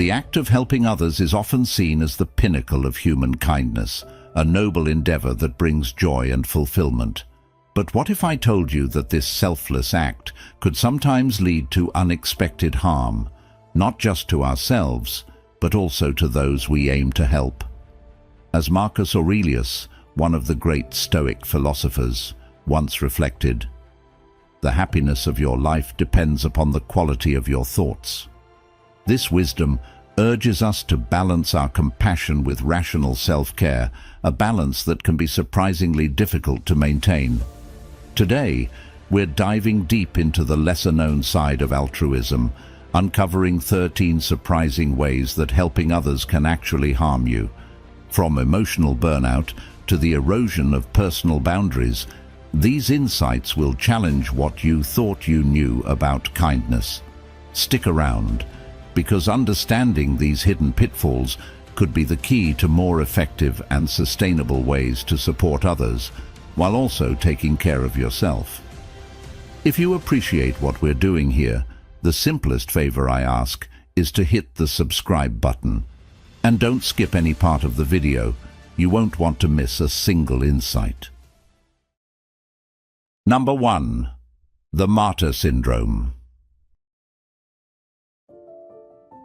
The act of helping others is often seen as the pinnacle of human kindness, a noble endeavor that brings joy and fulfillment. But what if I told you that this selfless act could sometimes lead to unexpected harm, not just to ourselves, but also to those we aim to help? As Marcus Aurelius, one of the great Stoic philosophers, once reflected, "The happiness of your life depends upon the quality of your thoughts." This wisdom urges us to balance our compassion with rational self-care, a balance that can be surprisingly difficult to maintain. Today, we're diving deep into the lesser-known side of altruism, uncovering 13 surprising ways that helping others can actually harm you. From emotional burnout to the erosion of personal boundaries, these insights will challenge what you thought you knew about kindness. Stick around, because understanding these hidden pitfalls could be the key to more effective and sustainable ways to support others, while also taking care of yourself. If you appreciate what we're doing here, the simplest favor I ask is to hit the subscribe button. And don't skip any part of the video. You won't want to miss a single insight. Number 1. The Martyr Syndrome.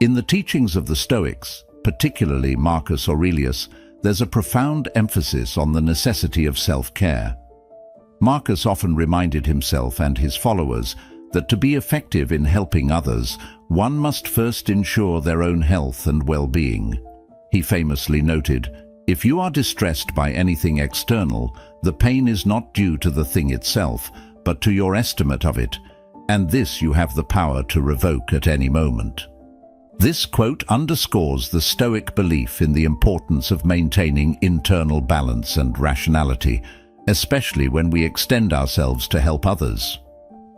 In the teachings of the Stoics, particularly Marcus Aurelius, there's a profound emphasis on the necessity of self-care. Marcus often reminded himself and his followers that to be effective in helping others, one must first ensure their own health and well-being. He famously noted, "If you are distressed by anything external, the pain is not due to the thing itself, but to your estimate of it, and this you have the power to revoke at any moment." This quote underscores the Stoic belief in the importance of maintaining internal balance and rationality, especially when we extend ourselves to help others.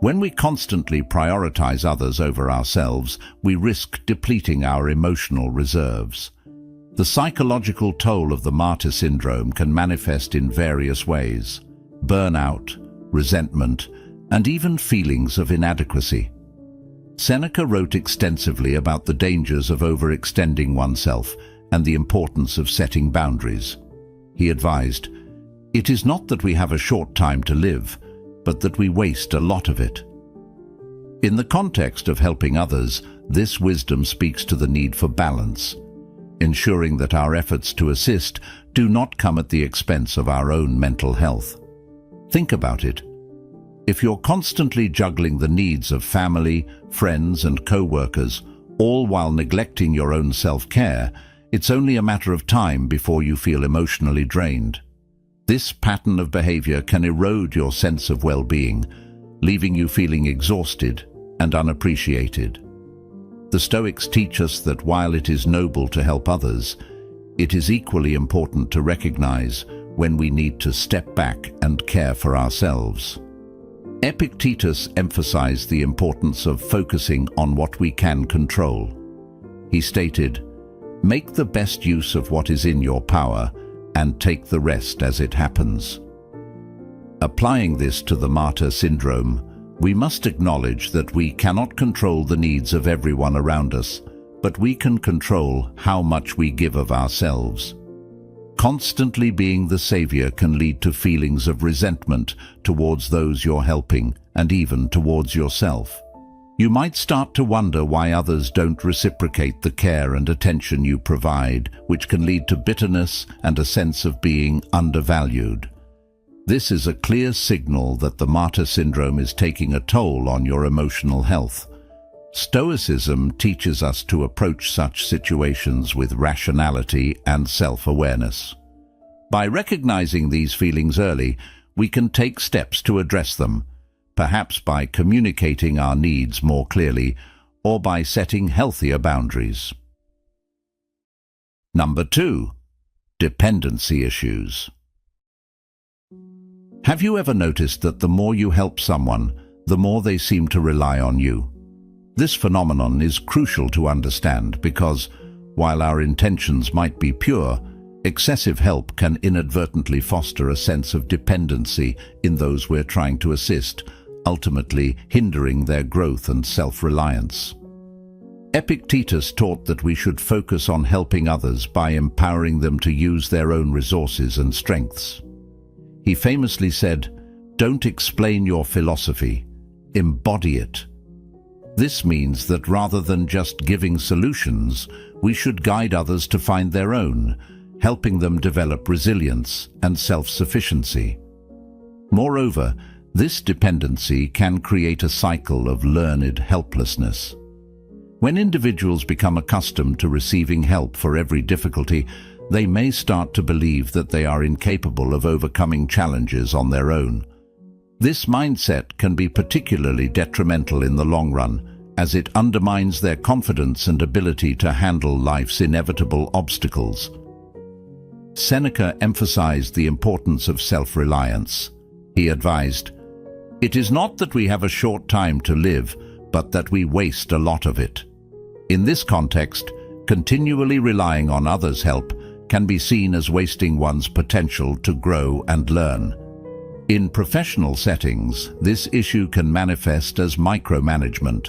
When we constantly prioritize others over ourselves, we risk depleting our emotional reserves. The psychological toll of the martyr syndrome can manifest in various ways: burnout, resentment, and even feelings of inadequacy. Seneca wrote extensively about the dangers of overextending oneself and the importance of setting boundaries. He advised, "It is not that we have a short time to live, but that we waste a lot of it." In the context of helping others, this wisdom speaks to the need for balance, ensuring that our efforts to assist do not come at the expense of our own mental health. Think about it. If you're constantly juggling the needs of family, friends, and co-workers, all while neglecting your own self-care, it's only a matter of time before you feel emotionally drained. This pattern of behavior can erode your sense of well-being, leaving you feeling exhausted and unappreciated. The Stoics teach us that while it is noble to help others, it is equally important to recognize when we need to step back and care for ourselves. Epictetus emphasized the importance of focusing on what we can control. He stated, "Make the best use of what is in your power and take the rest as it happens." Applying this to the martyr syndrome, we must acknowledge that we cannot control the needs of everyone around us, but we can control how much we give of ourselves. Constantly being the savior can lead to feelings of resentment towards those you're helping, and even towards yourself. You might start to wonder why others don't reciprocate the care and attention you provide, which can lead to bitterness and a sense of being undervalued. This is a clear signal that the martyr syndrome is taking a toll on your emotional health. Stoicism teaches us to approach such situations with rationality and self-awareness. By recognizing these feelings early, we can take steps to address them, perhaps by communicating our needs more clearly or by setting healthier boundaries. Number 2. Dependency issues. Have you ever noticed that the more you help someone, the more they seem to rely on you? This phenomenon is crucial to understand because, while our intentions might be pure, excessive help can inadvertently foster a sense of dependency in those we're trying to assist, ultimately hindering their growth and self-reliance. Epictetus taught that we should focus on helping others by empowering them to use their own resources and strengths. He famously said, "Don't explain your philosophy, embody it." This means that rather than just giving solutions, we should guide others to find their own, helping them develop resilience and self-sufficiency. Moreover, this dependency can create a cycle of learned helplessness. When individuals become accustomed to receiving help for every difficulty, they may start to believe that they are incapable of overcoming challenges on their own. This mindset can be particularly detrimental in the long run, as it undermines their confidence and ability to handle life's inevitable obstacles. Seneca emphasized the importance of self-reliance. He advised, "It is not that we have a short time to live, but that we waste a lot of it." In this context, continually relying on others' help can be seen as wasting one's potential to grow and learn. In professional settings, this issue can manifest as micromanagement.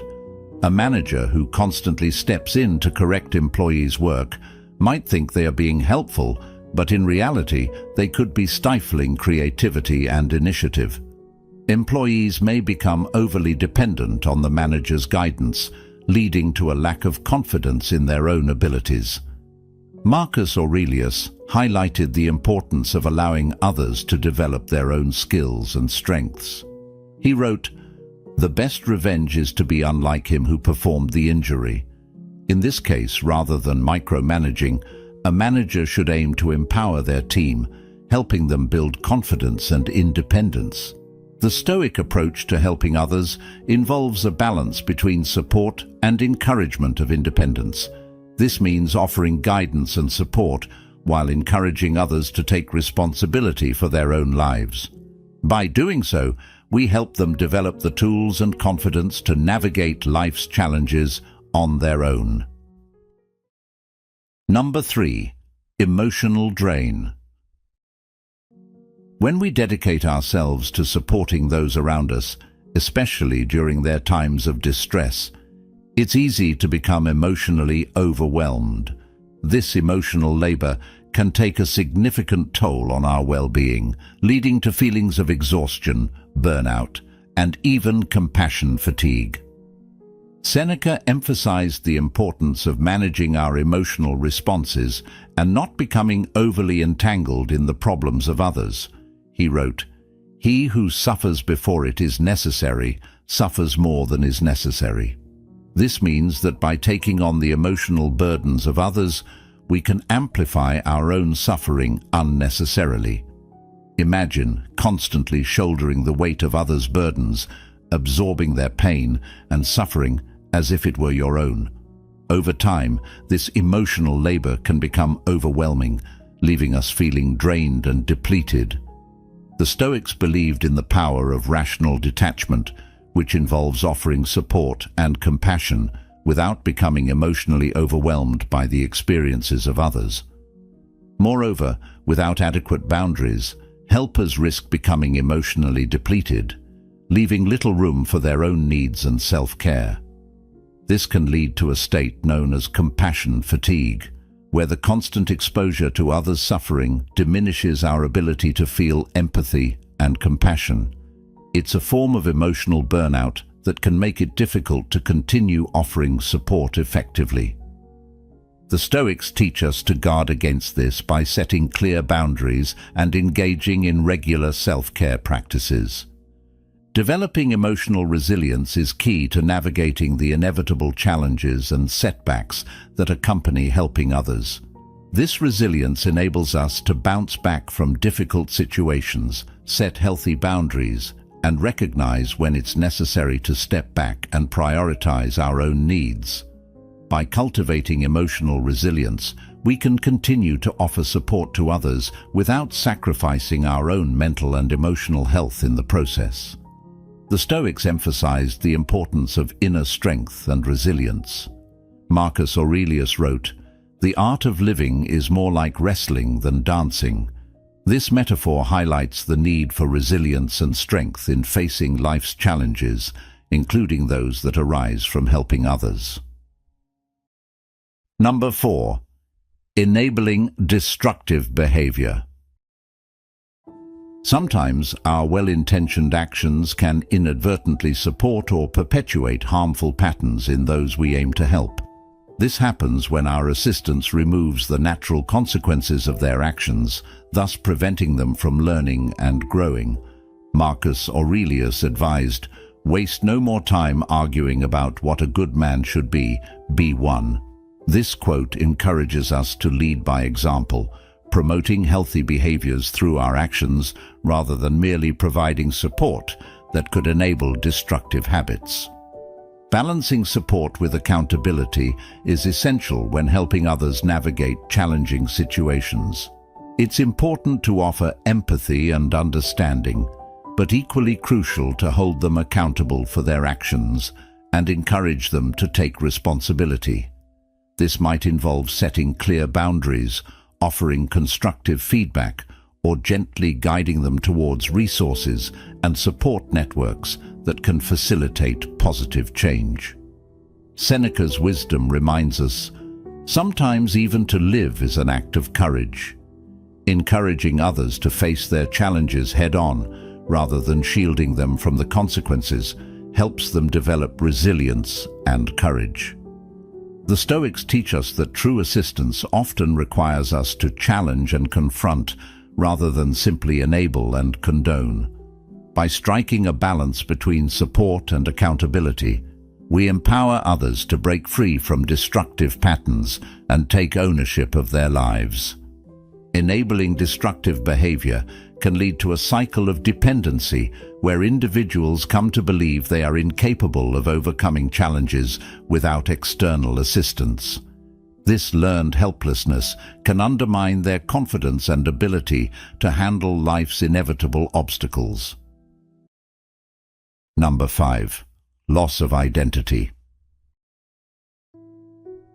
A manager who constantly steps in to correct employees' work might think they are being helpful, but in reality, they could be stifling creativity and initiative. Employees may become overly dependent on the manager's guidance, leading to a lack of confidence in their own abilities. Marcus Aurelius highlighted the importance of allowing others to develop their own skills and strengths. He wrote, "The best revenge is to be unlike him who performed the injury." In this case, rather than micromanaging, a manager should aim to empower their team, helping them build confidence and independence. The Stoic approach to helping others involves a balance between support and encouragement of independence. This means offering guidance and support while encouraging others to take responsibility for their own lives. By doing so, we help them develop the tools and confidence to navigate life's challenges on their own. Number 3. Emotional drain. When we dedicate ourselves to supporting those around us, especially during their times of distress, it's easy to become emotionally overwhelmed. This emotional labor can take a significant toll on our well-being, leading to feelings of exhaustion, burnout, and even compassion fatigue. Seneca emphasized the importance of managing our emotional responses and not becoming overly entangled in the problems of others. He wrote, "He who suffers before it is necessary suffers more than is necessary." This means that by taking on the emotional burdens of others, we can amplify our own suffering unnecessarily. Imagine constantly shouldering the weight of others' burdens, absorbing their pain and suffering as if it were your own. Over time, this emotional labor can become overwhelming, leaving us feeling drained and depleted. The Stoics believed in the power of rational detachment, which involves offering support and compassion without becoming emotionally overwhelmed by the experiences of others. Moreover, without adequate boundaries, helpers risk becoming emotionally depleted, leaving little room for their own needs and self-care. This can lead to a state known as compassion fatigue, where the constant exposure to others' suffering diminishes our ability to feel empathy and compassion. It's a form of emotional burnout that can make it difficult to continue offering support effectively. The Stoics teach us to guard against this by setting clear boundaries and engaging in regular self-care practices. Developing emotional resilience is key to navigating the inevitable challenges and setbacks that accompany helping others. This resilience enables us to bounce back from difficult situations, set healthy boundaries, and recognize when it's necessary to step back and prioritize our own needs. By cultivating emotional resilience, we can continue to offer support to others without sacrificing our own mental and emotional health in the process. The Stoics emphasized the importance of inner strength and resilience. Marcus Aurelius wrote, "The art of living is more like wrestling than dancing." This metaphor highlights the need for resilience and strength in facing life's challenges, including those that arise from helping others. Number 4. Enabling destructive behavior. Sometimes our well-intentioned actions can inadvertently support or perpetuate harmful patterns in those we aim to help. This happens when our assistance removes the natural consequences of their actions, thus preventing them from learning and growing. Marcus Aurelius advised, "Waste no more time arguing about what a good man should be one." This quote encourages us to lead by example, promoting healthy behaviors through our actions rather than merely providing support that could enable destructive habits. Balancing support with accountability is essential when helping others navigate challenging situations. It's important to offer empathy and understanding, but equally crucial to hold them accountable for their actions and encourage them to take responsibility. This might involve setting clear boundaries, offering constructive feedback, or gently guiding them towards resources and support networks that can facilitate positive change. Seneca's wisdom reminds us, sometimes even to live is an act of courage. Encouraging others to face their challenges head-on, rather than shielding them from the consequences, helps them develop resilience and courage. The Stoics teach us that true assistance often requires us to challenge and confront, rather than simply enable and condone. By striking a balance between support and accountability, we empower others to break free from destructive patterns and take ownership of their lives. Enabling destructive behavior can lead to a cycle of dependency where individuals come to believe they are incapable of overcoming challenges without external assistance. This learned helplessness can undermine their confidence and ability to handle life's inevitable obstacles. Number 5. Loss of identity.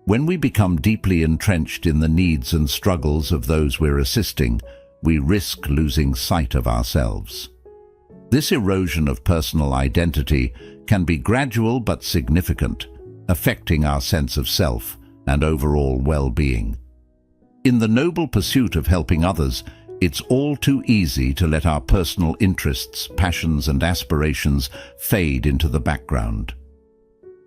When we become deeply entrenched in the needs and struggles of those we're assisting, we risk losing sight of ourselves. This erosion of personal identity can be gradual but significant, affecting our sense of self and overall well-being. In the noble pursuit of helping others, it's all too easy to let our personal interests, passions, and aspirations fade into the background.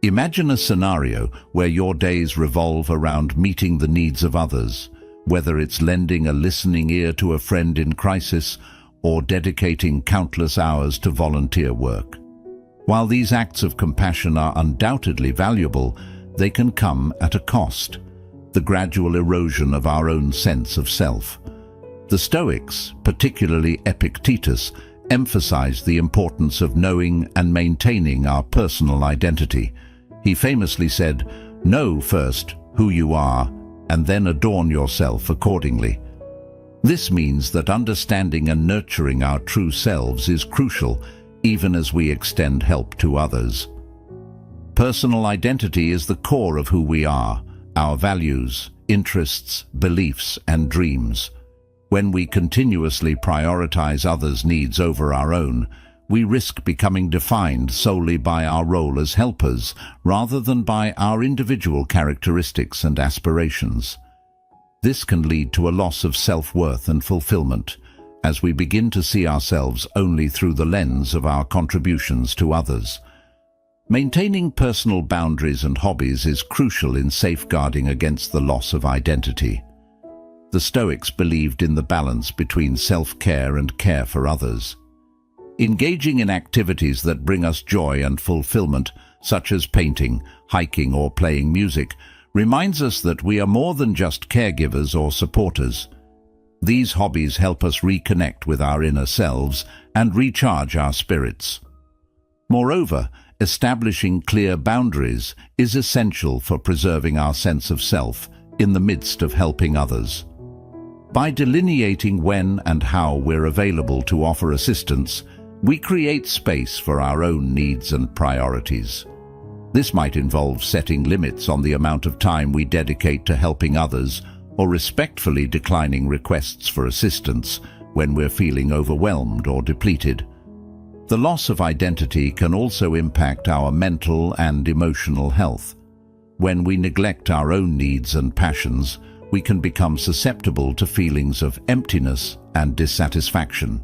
Imagine a scenario where your days revolve around meeting the needs of others, whether it's lending a listening ear to a friend in crisis or dedicating countless hours to volunteer work. While these acts of compassion are undoubtedly valuable, they can come at a cost: the gradual erosion of our own sense of self. The Stoics, particularly Epictetus, emphasized the importance of knowing and maintaining our personal identity. He famously said, "Know first who you are, and then adorn yourself accordingly." This means that understanding and nurturing our true selves is crucial, even as we extend help to others. Personal identity is the core of who we are, our values, interests, beliefs, and dreams. When we continuously prioritize others' needs over our own, we risk becoming defined solely by our role as helpers, rather than by our individual characteristics and aspirations. This can lead to a loss of self-worth and fulfillment, as we begin to see ourselves only through the lens of our contributions to others. Maintaining personal boundaries and hobbies is crucial in safeguarding against the loss of identity. The Stoics believed in the balance between self-care and care for others. Engaging in activities that bring us joy and fulfillment, such as painting, hiking, or playing music, reminds us that we are more than just caregivers or supporters. These hobbies help us reconnect with our inner selves and recharge our spirits. Moreover, establishing clear boundaries is essential for preserving our sense of self in the midst of helping others. By delineating when and how we're available to offer assistance, we create space for our own needs and priorities. This might involve setting limits on the amount of time we dedicate to helping others, or respectfully declining requests for assistance when we're feeling overwhelmed or depleted. The loss of identity can also impact our mental and emotional health. When we neglect our own needs and passions, we can become susceptible to feelings of emptiness and dissatisfaction.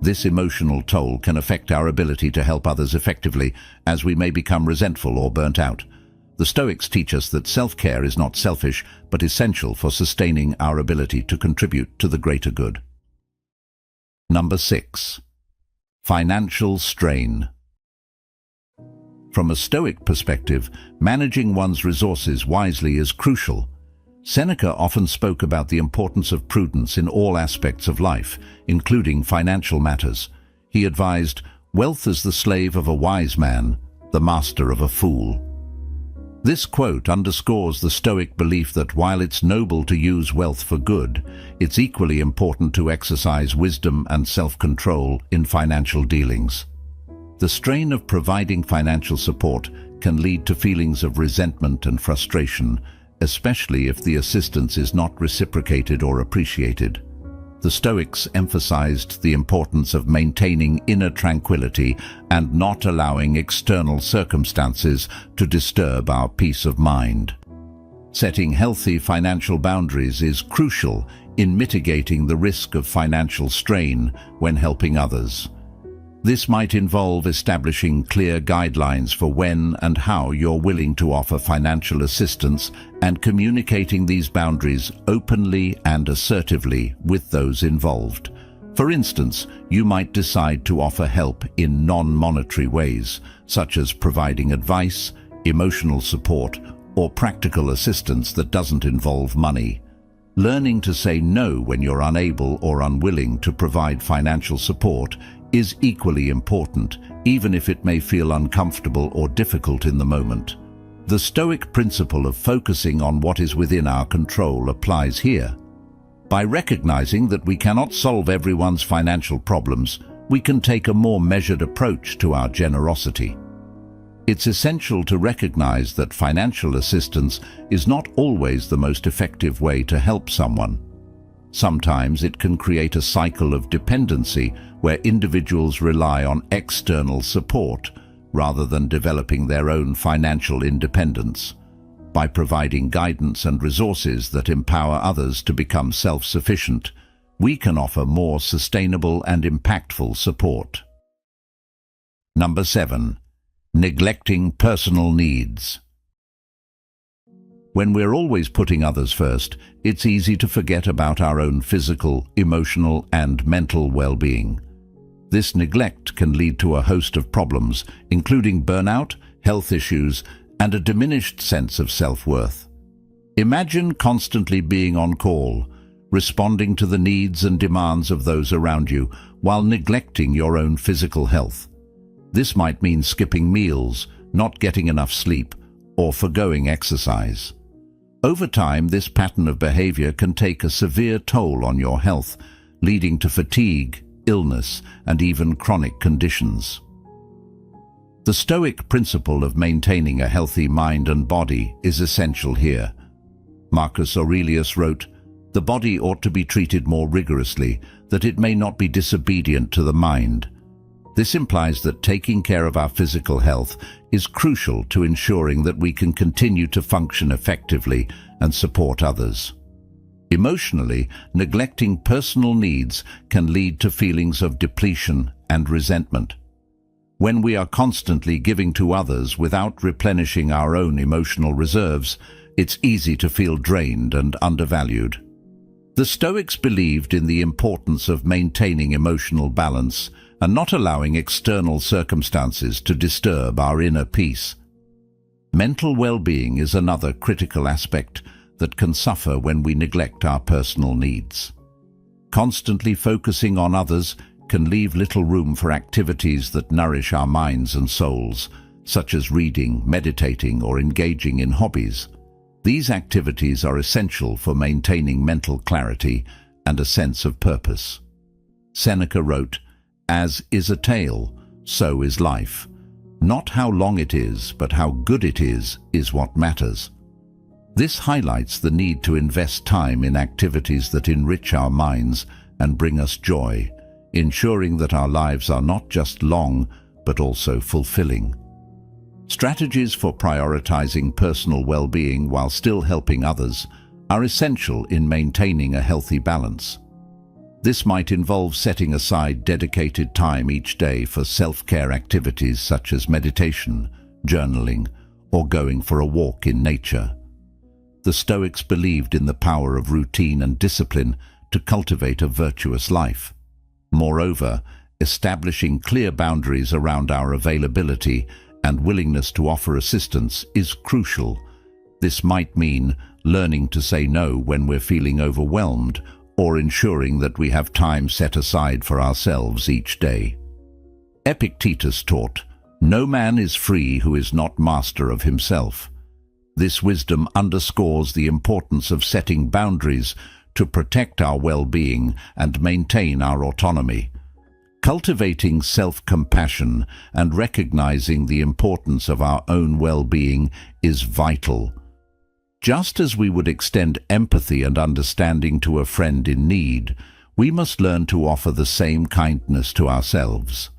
This emotional toll can affect our ability to help others effectively, as we may become resentful or burnt out. The Stoics teach us that self-care is not selfish, but essential for sustaining our ability to contribute to the greater good. Number 6. Financial strain. From a Stoic perspective, managing one's resources wisely is crucial. Seneca often spoke about the importance of prudence in all aspects of life, including financial matters. He advised, "Wealth is the slave of a wise man, the master of a fool." This quote underscores the Stoic belief that while it's noble to use wealth for good, it's equally important to exercise wisdom and self-control in financial dealings. The strain of providing financial support can lead to feelings of resentment and frustration, especially if the assistance is not reciprocated or appreciated. The Stoics emphasized the importance of maintaining inner tranquility and not allowing external circumstances to disturb our peace of mind. Setting healthy financial boundaries is crucial in mitigating the risk of financial strain when helping others. This might involve establishing clear guidelines for when and how you're willing to offer financial assistance and communicating these boundaries openly and assertively with those involved. For instance, you might decide to offer help in non-monetary ways, such as providing advice, emotional support, or practical assistance that doesn't involve money. Learning to say no when you're unable or unwilling to provide financial support is equally important, even if it may feel uncomfortable or difficult in the moment. The Stoic principle of focusing on what is within our control applies here. By recognizing that we cannot solve everyone's financial problems, we can take a more measured approach to our generosity. It's essential to recognize that financial assistance is not always the most effective way to help someone. Sometimes it can create a cycle of dependency where individuals rely on external support rather than developing their own financial independence. By providing guidance and resources that empower others to become self-sufficient, we can offer more sustainable and impactful support. Number 7. Neglecting personal needs. When we're always putting others first, it's easy to forget about our own physical, emotional, and mental well-being. This neglect can lead to a host of problems, including burnout, health issues, and a diminished sense of self-worth. Imagine constantly being on call, responding to the needs and demands of those around you, while neglecting your own physical health. This might mean skipping meals, not getting enough sleep, or forgoing exercise. Over time, this pattern of behavior can take a severe toll on your health, leading to fatigue, illness, and even chronic conditions. The Stoic principle of maintaining a healthy mind and body is essential here. Marcus Aurelius wrote, "The body ought to be treated more rigorously, that it may not be disobedient to the mind." This implies that taking care of our physical health is crucial to ensuring that we can continue to function effectively and support others. Emotionally, neglecting personal needs can lead to feelings of depletion and resentment. When we are constantly giving to others without replenishing our own emotional reserves, it's easy to feel drained and undervalued. The Stoics believed in the importance of maintaining emotional balance and not allowing external circumstances to disturb our inner peace. Mental well-being is another critical aspect that can suffer when we neglect our personal needs. Constantly focusing on others can leave little room for activities that nourish our minds and souls, such as reading, meditating, or engaging in hobbies. These activities are essential for maintaining mental clarity and a sense of purpose. Seneca wrote, "As is a tale, so is life. Not how long it is, but how good it is what matters." This highlights the need to invest time in activities that enrich our minds and bring us joy, ensuring that our lives are not just long, but also fulfilling. Strategies for prioritizing personal well-being while still helping others are essential in maintaining a healthy balance. This might involve setting aside dedicated time each day for self-care activities such as meditation, journaling, or going for a walk in nature. The Stoics believed in the power of routine and discipline to cultivate a virtuous life. Moreover, establishing clear boundaries around our availability and willingness to offer assistance is crucial. This might mean learning to say no when we're feeling overwhelmed, or ensuring that we have time set aside for ourselves each day. Epictetus taught, "No man is free who is not master of himself." This wisdom underscores the importance of setting boundaries to protect our well-being and maintain our autonomy. Cultivating self-compassion and recognizing the importance of our own well-being is vital. Just as we would extend empathy and understanding to a friend in need, we must learn to offer the same kindness to ourselves.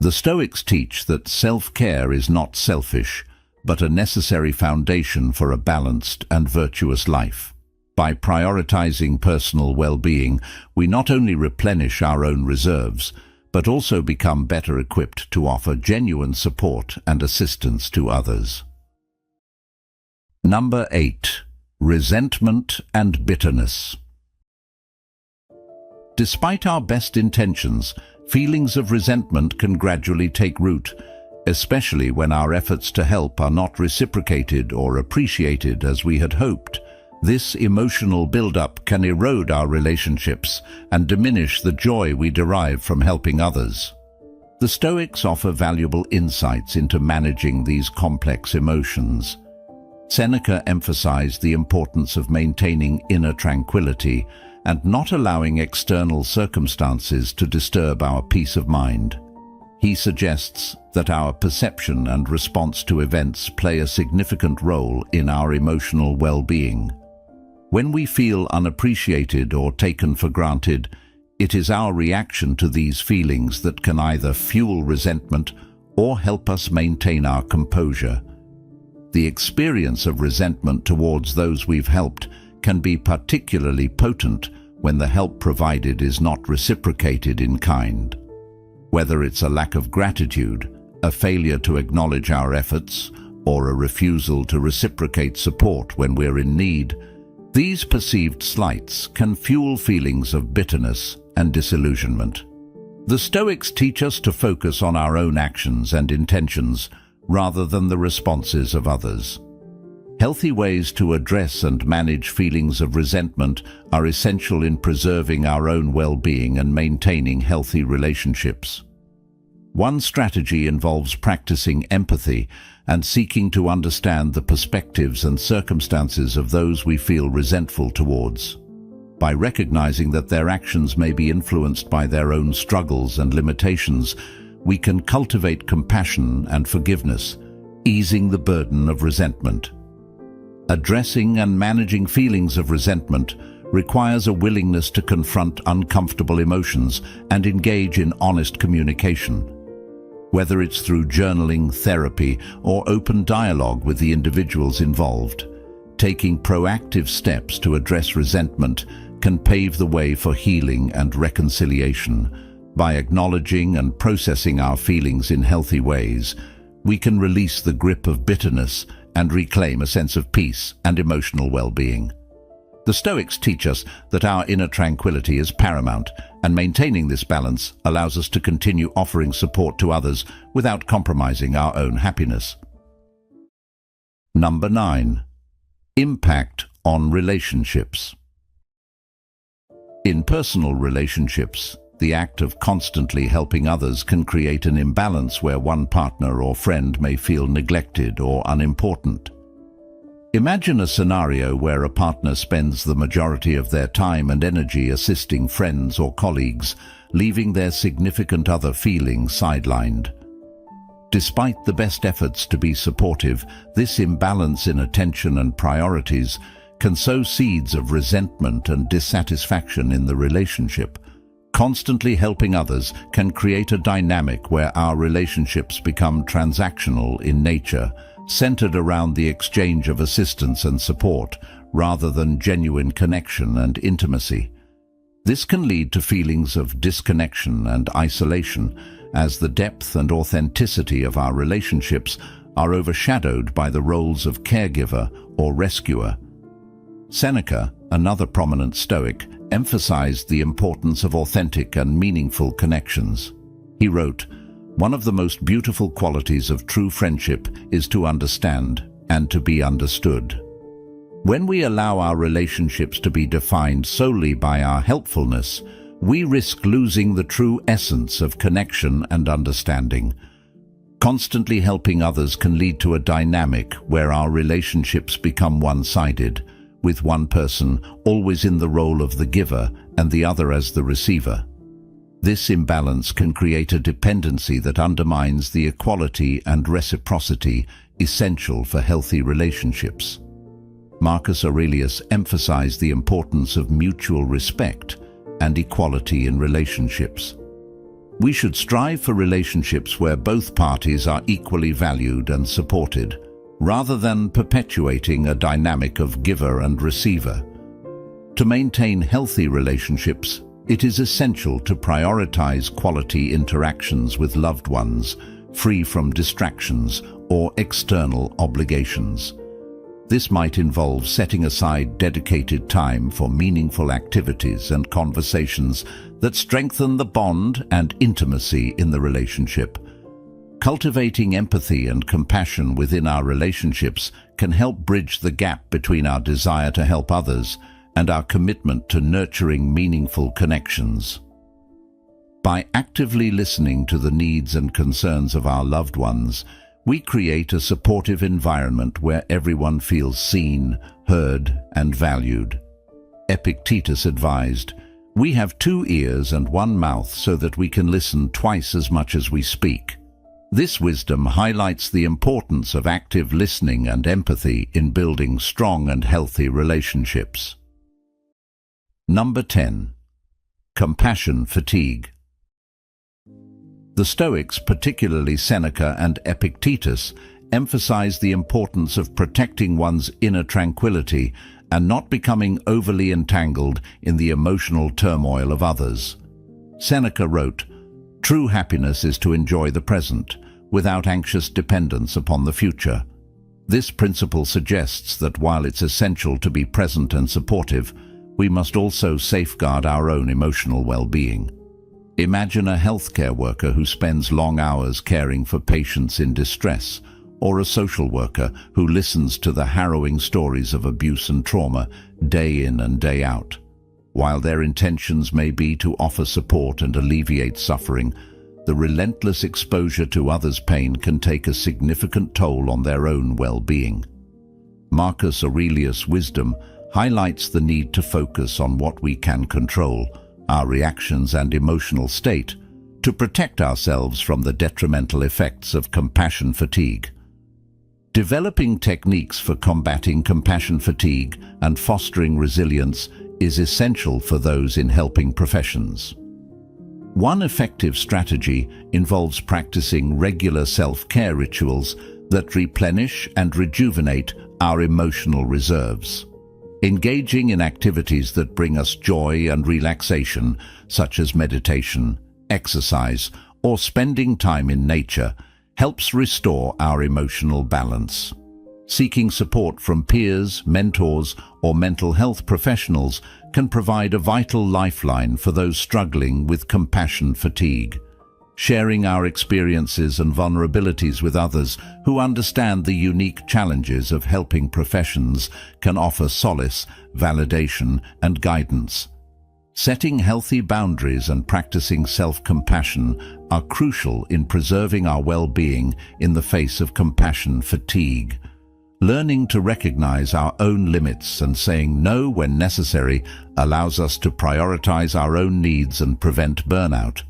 The Stoics teach that self-care is not selfish, but a necessary foundation for a balanced and virtuous life. By prioritizing personal well-being, we not only replenish our own reserves, but also become better equipped to offer genuine support and assistance to others. Number 8. Resentment and bitterness. Despite our best intentions, feelings of resentment can gradually take root, especially when our efforts to help are not reciprocated or appreciated as we had hoped. This emotional buildup can erode our relationships and diminish the joy we derive from helping others. The Stoics offer valuable insights into managing these complex emotions. Seneca emphasized the importance of maintaining inner tranquility and not allowing external circumstances to disturb our peace of mind. He suggests that our perception and response to events play a significant role in our emotional well-being. When we feel unappreciated or taken for granted, it is our reaction to these feelings that can either fuel resentment or help us maintain our composure. The experience of resentment towards those we've helped can be particularly potent when the help provided is not reciprocated in kind. Whether it's a lack of gratitude, a failure to acknowledge our efforts, or a refusal to reciprocate support when we're in need, these perceived slights can fuel feelings of bitterness and disillusionment. The Stoics teach us to focus on our own actions and intentions rather than the responses of others. Healthy ways to address and manage feelings of resentment are essential in preserving our own well-being and maintaining healthy relationships. One strategy involves practicing empathy and seeking to understand the perspectives and circumstances of those we feel resentful towards. By recognizing that their actions may be influenced by their own struggles and limitations, we can cultivate compassion and forgiveness, easing the burden of resentment. Addressing and managing feelings of resentment requires a willingness to confront uncomfortable emotions and engage in honest communication. Whether it's through journaling, therapy, or open dialogue with the individuals involved, taking proactive steps to address resentment can pave the way for healing and reconciliation. By acknowledging and processing our feelings in healthy ways, we can release the grip of bitterness and reclaim a sense of peace and emotional well-being. The Stoics teach us that our inner tranquility is paramount, and maintaining this balance allows us to continue offering support to others without compromising our own happiness. Number 9. Impact on relationships. In personal relationships, the act of constantly helping others can create an imbalance where one partner or friend may feel neglected or unimportant. Imagine a scenario where a partner spends the majority of their time and energy assisting friends or colleagues, leaving their significant other feeling sidelined. Despite the best efforts to be supportive, this imbalance in attention and priorities can sow seeds of resentment and dissatisfaction in the relationship, Constantly helping others can create a dynamic where our relationships become transactional in nature, centered around the exchange of assistance and support, rather than genuine connection and intimacy. This can lead to feelings of disconnection and isolation, as the depth and authenticity of our relationships are overshadowed by the roles of caregiver or rescuer. Seneca, another prominent Stoic, emphasized the importance of authentic and meaningful connections. He wrote, "One of the most beautiful qualities of true friendship is to understand and to be understood." When we allow our relationships to be defined solely by our helpfulness, we risk losing the true essence of connection and understanding. Constantly helping others can lead to a dynamic where our relationships become one-sided, with one person always in the role of the giver and the other as the receiver. This imbalance can create a dependency that undermines the equality and reciprocity essential for healthy relationships. Marcus Aurelius emphasized the importance of mutual respect and equality in relationships. We should strive for relationships where both parties are equally valued and supported, rather than perpetuating a dynamic of giver and receiver. To maintain healthy relationships, it is essential to prioritize quality interactions with loved ones, free from distractions or external obligations. This might involve setting aside dedicated time for meaningful activities and conversations that strengthen the bond and intimacy in the relationship. Cultivating empathy and compassion within our relationships can help bridge the gap between our desire to help others and our commitment to nurturing meaningful connections. By actively listening to the needs and concerns of our loved ones, we create a supportive environment where everyone feels seen, heard, and valued. Epictetus advised, "We have 2 ears and 1 mouth so that we can listen twice as much as we speak." This wisdom highlights the importance of active listening and empathy in building strong and healthy relationships. Number 10. Compassion fatigue. The Stoics, particularly Seneca and Epictetus, emphasize the importance of protecting one's inner tranquility and not becoming overly entangled in the emotional turmoil of others. Seneca wrote, "True happiness is to enjoy the present, without anxious dependence upon the future." This principle suggests that while it's essential to be present and supportive, we must also safeguard our own emotional well-being. Imagine a healthcare worker who spends long hours caring for patients in distress, or a social worker who listens to the harrowing stories of abuse and trauma day in and day out. While their intentions may be to offer support and alleviate suffering, the relentless exposure to others' pain can take a significant toll on their own well-being. Marcus Aurelius' wisdom highlights the need to focus on what we can control, our reactions and emotional state, to protect ourselves from the detrimental effects of compassion fatigue. Developing techniques for combating compassion fatigue and fostering resilience is essential for those in helping professions. One effective strategy involves practicing regular self-care rituals that replenish and rejuvenate our emotional reserves. Engaging in activities that bring us joy and relaxation, such as meditation, exercise, or spending time in nature, helps restore our emotional balance. Seeking support from peers, mentors, or mental health professionals can provide a vital lifeline for those struggling with compassion fatigue. Sharing our experiences and vulnerabilities with others who understand the unique challenges of helping professions can offer solace, validation, and guidance. Setting healthy boundaries and practicing self-compassion are crucial in preserving our well-being in the face of compassion fatigue. Learning to recognize our own limits and saying no when necessary allows us to prioritize our own needs and prevent burnout.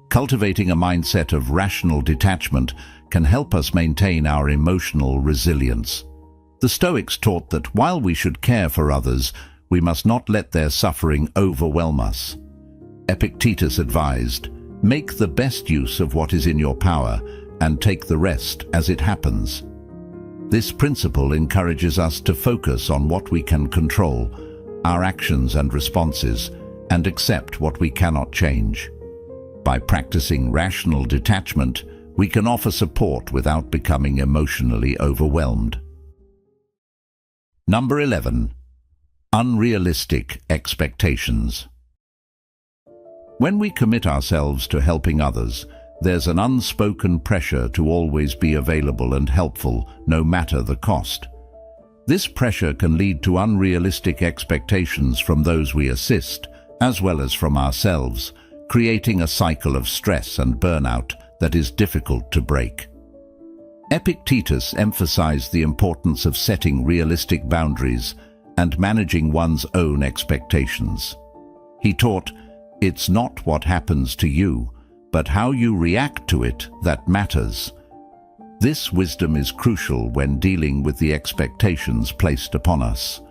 Cultivating a mindset of rational detachment can help us maintain our emotional resilience. The Stoics taught that while we should care for others, we must not let their suffering overwhelm us. Epictetus advised, "Make the best use of what is in your power and take the rest as it happens." This principle encourages us to focus on what we can control, our actions and responses, and accept what we cannot change. By practicing rational detachment, we can offer support without becoming emotionally overwhelmed. Number 11. Unrealistic expectations. When we commit ourselves to helping others, there's an unspoken pressure to always be available and helpful, no matter the cost. This pressure can lead to unrealistic expectations from those we assist, as well as from ourselves, creating a cycle of stress and burnout that is difficult to break. Epictetus emphasized the importance of setting realistic boundaries and managing one's own expectations. He taught, "It's not what happens to you, but how you react to it that matters." This wisdom is crucial when dealing with the expectations placed upon us.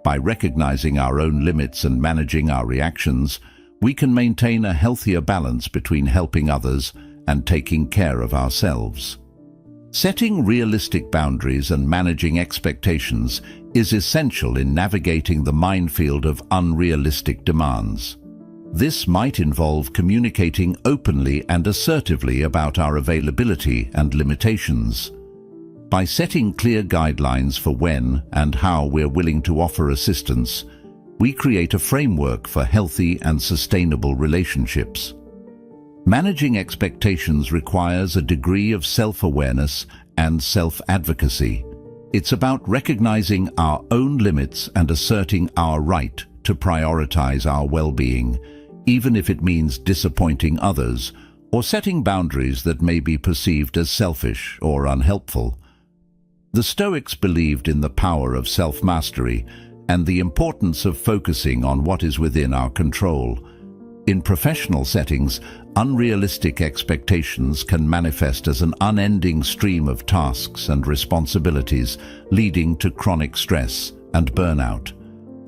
By recognizing our own limits and managing our reactions, we can maintain a healthier balance between helping others and taking care of ourselves. Setting realistic boundaries and managing expectations is essential in navigating the minefield of unrealistic demands. This might involve communicating openly and assertively about our availability and limitations. By setting clear guidelines for when and how we're willing to offer assistance, we create a framework for healthy and sustainable relationships. Managing expectations requires a degree of self-awareness and self-advocacy. It's about recognizing our own limits and asserting our right to prioritize our well-being, even if it means disappointing others or setting boundaries that may be perceived as selfish or unhelpful. The Stoics believed in the power of self-mastery and the importance of focusing on what is within our control. In professional settings, unrealistic expectations can manifest as an unending stream of tasks and responsibilities, leading to chronic stress and burnout.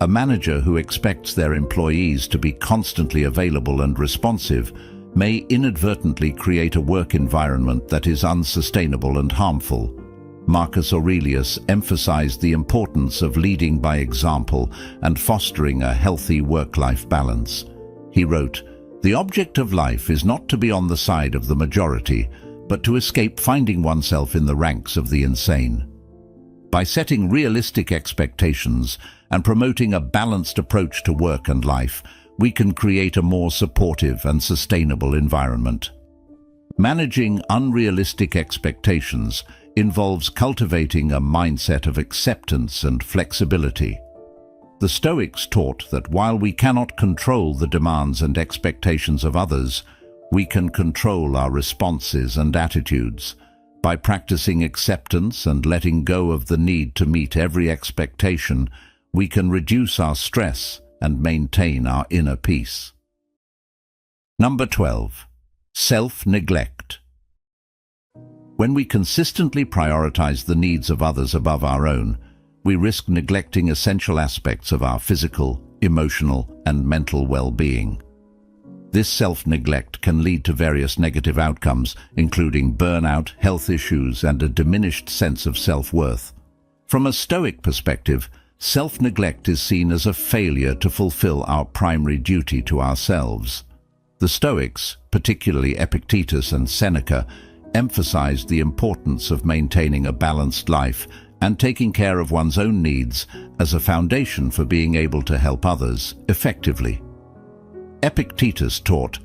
A manager who expects their employees to be constantly available and responsive may inadvertently create a work environment that is unsustainable and harmful. Marcus Aurelius emphasized the importance of leading by example and fostering a healthy work-life balance. He wrote, "The object of life is not to be on the side of the majority, but to escape finding oneself in the ranks of the insane." By setting realistic expectations and promoting a balanced approach to work and life, we can create a more supportive and sustainable environment. Managing unrealistic expectations involves cultivating a mindset of acceptance and flexibility. The Stoics taught that while we cannot control the demands and expectations of others, we can control our responses and attitudes. By practicing acceptance and letting go of the need to meet every expectation, we can reduce our stress and maintain our inner peace. Number 12. Self-neglect. When we consistently prioritize the needs of others above our own, we risk neglecting essential aspects of our physical, emotional, and mental well-being. This self-neglect can lead to various negative outcomes, including burnout, health issues, and a diminished sense of self-worth. From a Stoic perspective, self-neglect is seen as a failure to fulfill our primary duty to ourselves. The Stoics, particularly Epictetus and Seneca, emphasized the importance of maintaining a balanced life and taking care of one's own needs as a foundation for being able to help others effectively. Epictetus taught,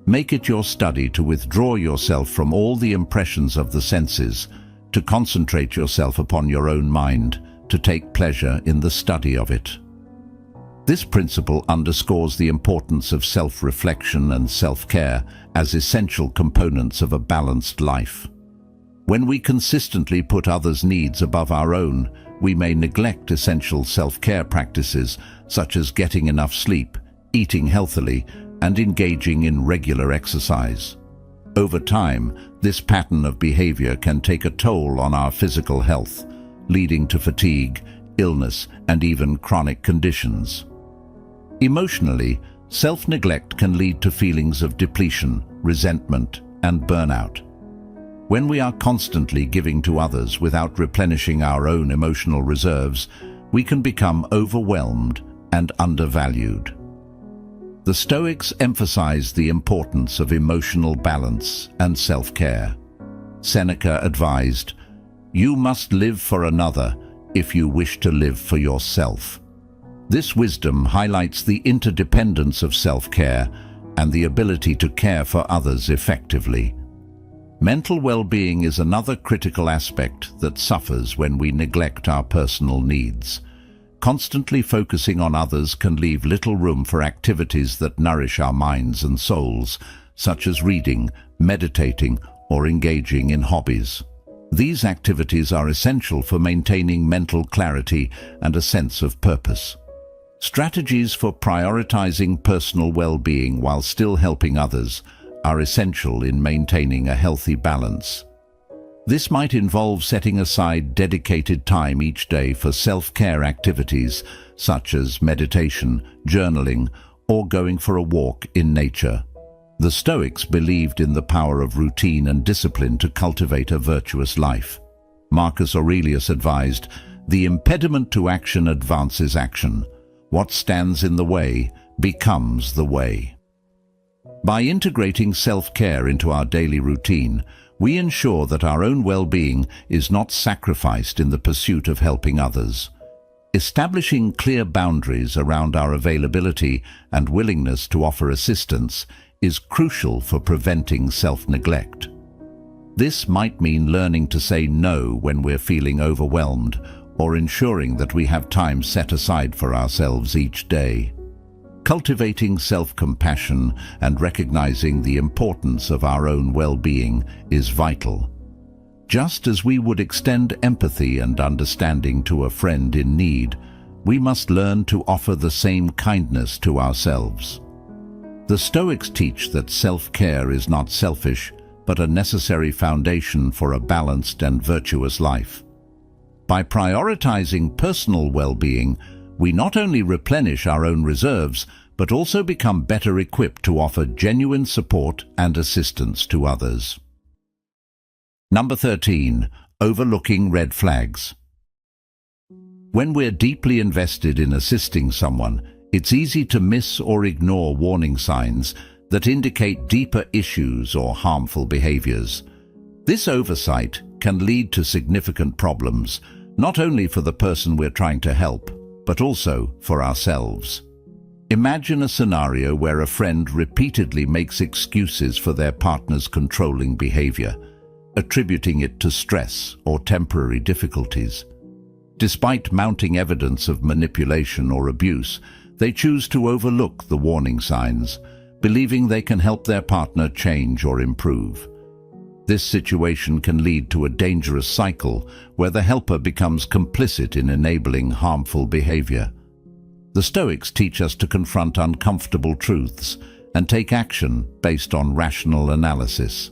"Make it your study to withdraw yourself from all the impressions of the senses, to concentrate yourself upon your own mind, to take pleasure in the study of it." This principle underscores the importance of self-reflection and self-care as essential components of a balanced life. When we consistently put others' needs above our own, we may neglect essential self-care practices such as getting enough sleep, eating healthily, and engaging in regular exercise. Over time, this pattern of behavior can take a toll on our physical health, leading to fatigue, illness, and even chronic conditions. Emotionally, Self-neglect can lead to feelings of depletion, resentment, and burnout. When we are constantly giving to others without replenishing our own emotional reserves, we can become overwhelmed and undervalued. The Stoics emphasize the importance of emotional balance and self-care. Seneca advised, "You must live for another if you wish to live for yourself." This wisdom highlights the interdependence of self-care and the ability to care for others effectively. Mental well-being is another critical aspect that suffers when we neglect our personal needs. Constantly focusing on others can leave little room for activities that nourish our minds and souls, such as reading, meditating, or engaging in hobbies. These activities are essential for maintaining mental clarity and a sense of purpose. Strategies for prioritizing personal well-being while still helping others are essential in maintaining a healthy balance. This might involve setting aside dedicated time each day for self-care activities such as meditation, journaling, or going for a walk in nature. The Stoics believed in the power of routine and discipline to cultivate a virtuous life. Marcus Aurelius advised, "The impediment to action advances action. What stands in the way becomes the way." By integrating self-care into our daily routine, we ensure that our own well-being is not sacrificed in the pursuit of helping others. Establishing clear boundaries around our availability and willingness to offer assistance is crucial for preventing self-neglect. This might mean learning to say no when we're feeling overwhelmed, or ensuring that we have time set aside for ourselves each day. Cultivating self-compassion and recognizing the importance of our own well-being is vital. Just as we would extend empathy and understanding to a friend in need, we must learn to offer the same kindness to ourselves. The Stoics teach that self-care is not selfish, but a necessary foundation for a balanced and virtuous life. By prioritizing personal well-being, we not only replenish our own reserves, but also become better equipped to offer genuine support and assistance to others. Number 13. Overlooking red flags. When we're deeply invested in assisting someone, it's easy to miss or ignore warning signs that indicate deeper issues or harmful behaviors. This oversight can lead to significant problems, not only for the person we're trying to help, but also for ourselves. Imagine a scenario where a friend repeatedly makes excuses for their partner's controlling behavior, attributing it to stress or temporary difficulties. Despite mounting evidence of manipulation or abuse, they choose to overlook the warning signs, believing they can help their partner change or improve. This situation can lead to a dangerous cycle where the helper becomes complicit in enabling harmful behavior. The Stoics teach us to confront uncomfortable truths and take action based on rational analysis.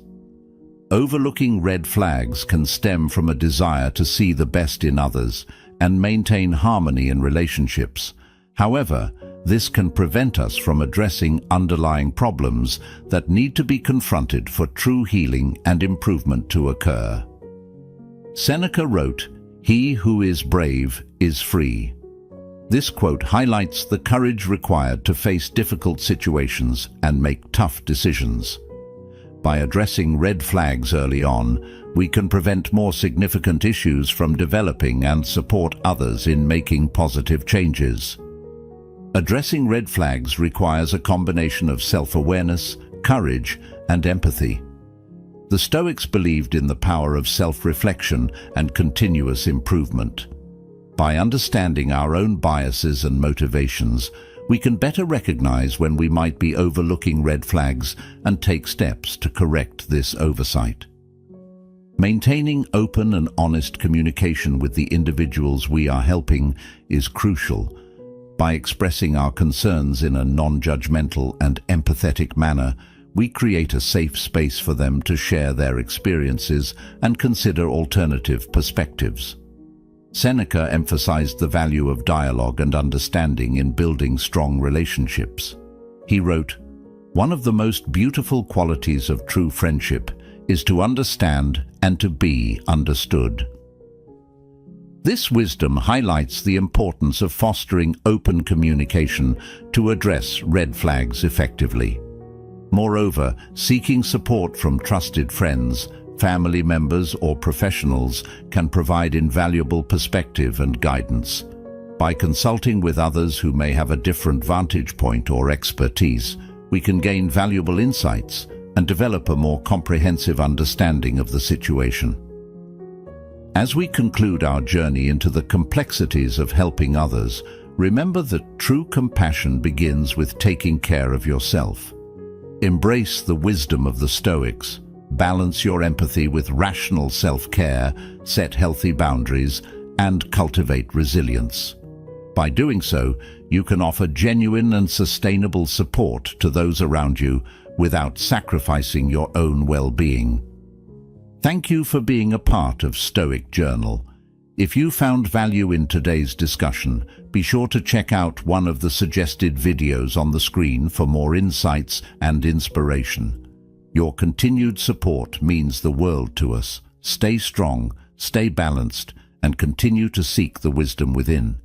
Overlooking red flags can stem from a desire to see the best in others and maintain harmony in relationships. However, this can prevent us from addressing underlying problems that need to be confronted for true healing and improvement to occur. Seneca wrote, "He who is brave is free." This quote highlights the courage required to face difficult situations and make tough decisions. By addressing red flags early on, we can prevent more significant issues from developing and support others in making positive changes. Addressing red flags requires a combination of self-awareness, courage, and empathy. The Stoics believed in the power of self-reflection and continuous improvement. By understanding our own biases and motivations, we can better recognize when we might be overlooking red flags and take steps to correct this oversight. Maintaining open and honest communication with the individuals we are helping is crucial. By expressing our concerns in a non-judgmental and empathetic manner, we create a safe space for them to share their experiences and consider alternative perspectives. Seneca emphasized the value of dialogue and understanding in building strong relationships. He wrote, "One of the most beautiful qualities of true friendship is to understand and to be understood." This wisdom highlights the importance of fostering open communication to address red flags effectively. Moreover, seeking support from trusted friends, family members, or professionals can provide invaluable perspective and guidance. By consulting with others who may have a different vantage point or expertise, we can gain valuable insights and develop a more comprehensive understanding of the situation. As we conclude our journey into the complexities of helping others, remember that true compassion begins with taking care of yourself. Embrace the wisdom of the Stoics. Balance your empathy with rational self-care, set healthy boundaries, and cultivate resilience. By doing so, you can offer genuine and sustainable support to those around you without sacrificing your own well-being. Thank you for being a part of Stoic Journal. If you found value in today's discussion, be sure to check out one of the suggested videos on the screen for more insights and inspiration. Your continued support means the world to us. Stay strong, stay balanced, and continue to seek the wisdom within.